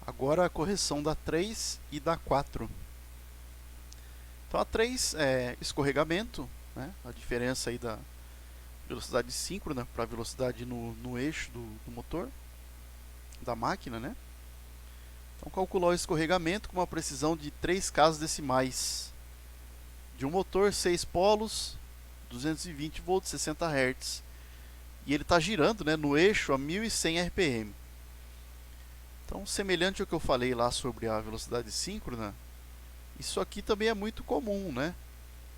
Agora a correção da 3 e da 4. Então a 3 é escorregamento, né? A diferença aí da velocidade síncrona para a velocidade no eixo do motor, da máquina, né? Então calculou o escorregamento com uma precisão de 3 casas decimais. De um motor 6 polos, 220 volts, 60 Hz. E ele está girando, né, no eixo a 1100 RPM. Então, semelhante ao que eu falei lá sobre a velocidade síncrona, isso aqui também é muito comum, né?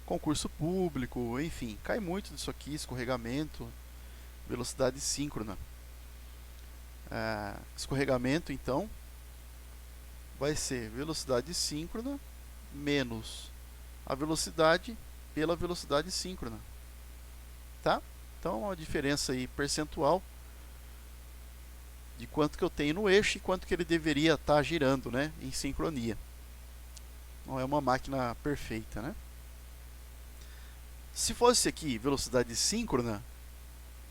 Concurso público, enfim, cai muito disso aqui, escorregamento, velocidade síncrona. Escorregamento, então, vai ser velocidade síncrona menos a velocidade pela velocidade síncrona, tá? Então, a diferença aí percentual de quanto que eu tenho no eixo e quanto que ele deveria estar girando, né, em sincronia. Não é uma máquina perfeita, né? Se fosse aqui velocidade síncrona,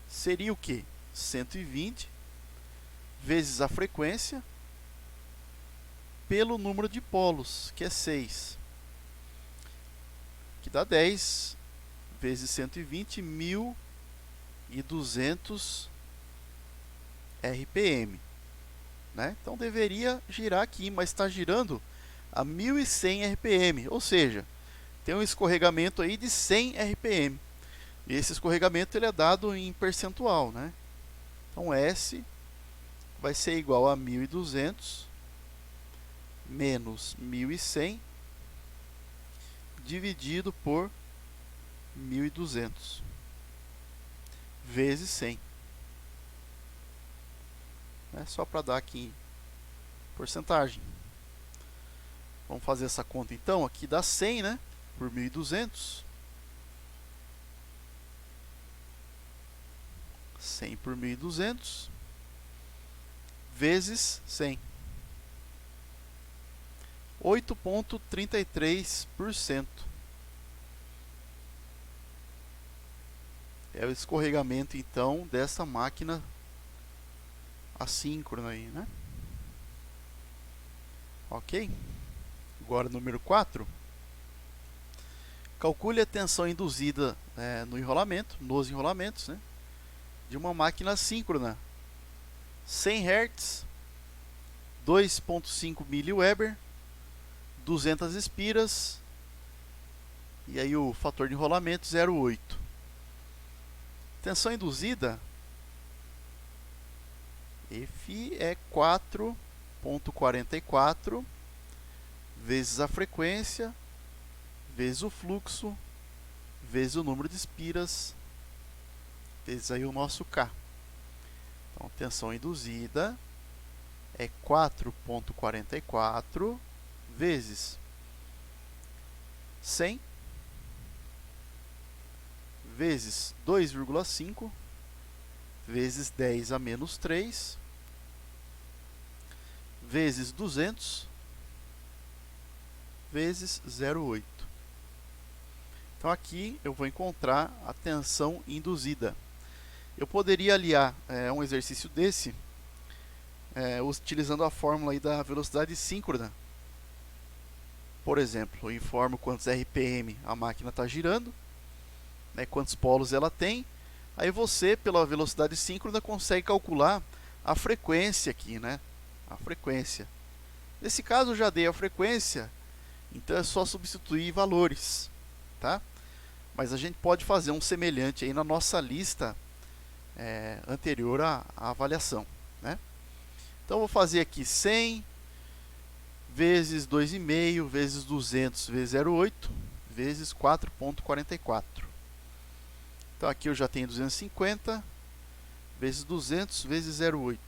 seria o que? 120 vezes a frequência pelo número de polos, que é 6. Que dá 10 vezes 120, 1200 RPM. Né? Então deveria girar aqui, mas está girando a 1100 RPM, ou seja, tem um escorregamento aí de 100 RPM. E esse escorregamento ele é dado em percentual, né? Então S vai ser igual a 1200 menos 1100 dividido por 1200 vezes 100. É só para dar aqui porcentagem. Vamos fazer essa conta então. Aqui dá 100, né? Por 1200. 100 por 1200 vezes 100. 8,33%. É o escorregamento então dessa máquina assíncrona aí, né? Ok? Agora número 4. Calcule a tensão induzida no enrolamento, nos enrolamentos, né, de uma máquina síncrona. 100 Hz, 2,5 mW, 200 espiras, e aí o fator de enrolamento 0,8. Tensão induzida, F é 4,44 vezes a frequência, vezes o fluxo, vezes o número de espiras, vezes aí o nosso K. Então, tensão induzida é 4,44 vezes 100 vezes 2,5 vezes 10 a menos 3 vezes 200 vezes 0,8. Então aqui eu vou encontrar a tensão induzida. Eu poderia aliar um exercício desse utilizando a fórmula aí da velocidade síncrona. Por exemplo, eu informo quantos RPM a máquina está girando, né, quantos polos ela tem. Aí você, pela velocidade síncrona, consegue calcular a frequência aqui, né? A frequência. Nesse caso eu já dei a frequência, então é só substituir valores, tá? Mas a gente pode fazer um semelhante aí na nossa lista anterior à avaliação, né? Então eu vou fazer aqui 100 vezes 2,5 vezes 200 vezes 0,8 vezes 4,44. Então aqui eu já tenho 250 vezes 200 vezes 0,8.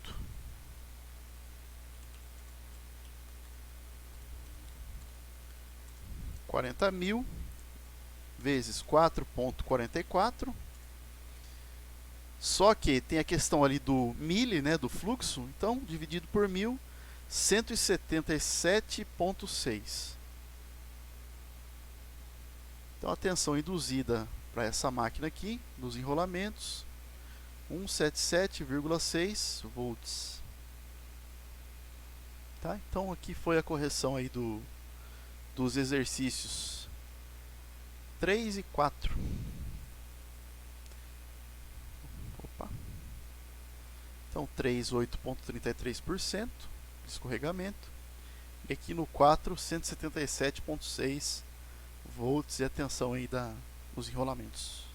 40.000 vezes 4,44. Só que tem a questão ali do mili, né, do fluxo. Então, dividido por 1.000, 177,6. Então, a tensão induzida para essa máquina aqui, nos enrolamentos, 177,6 volts. Tá? Então aqui foi a correção aí dos exercícios 3 e 4. Opa. Então 3, 8,33% de escorregamento. E aqui no 4, 177,6 volts. E atenção aí dos enrolamentos.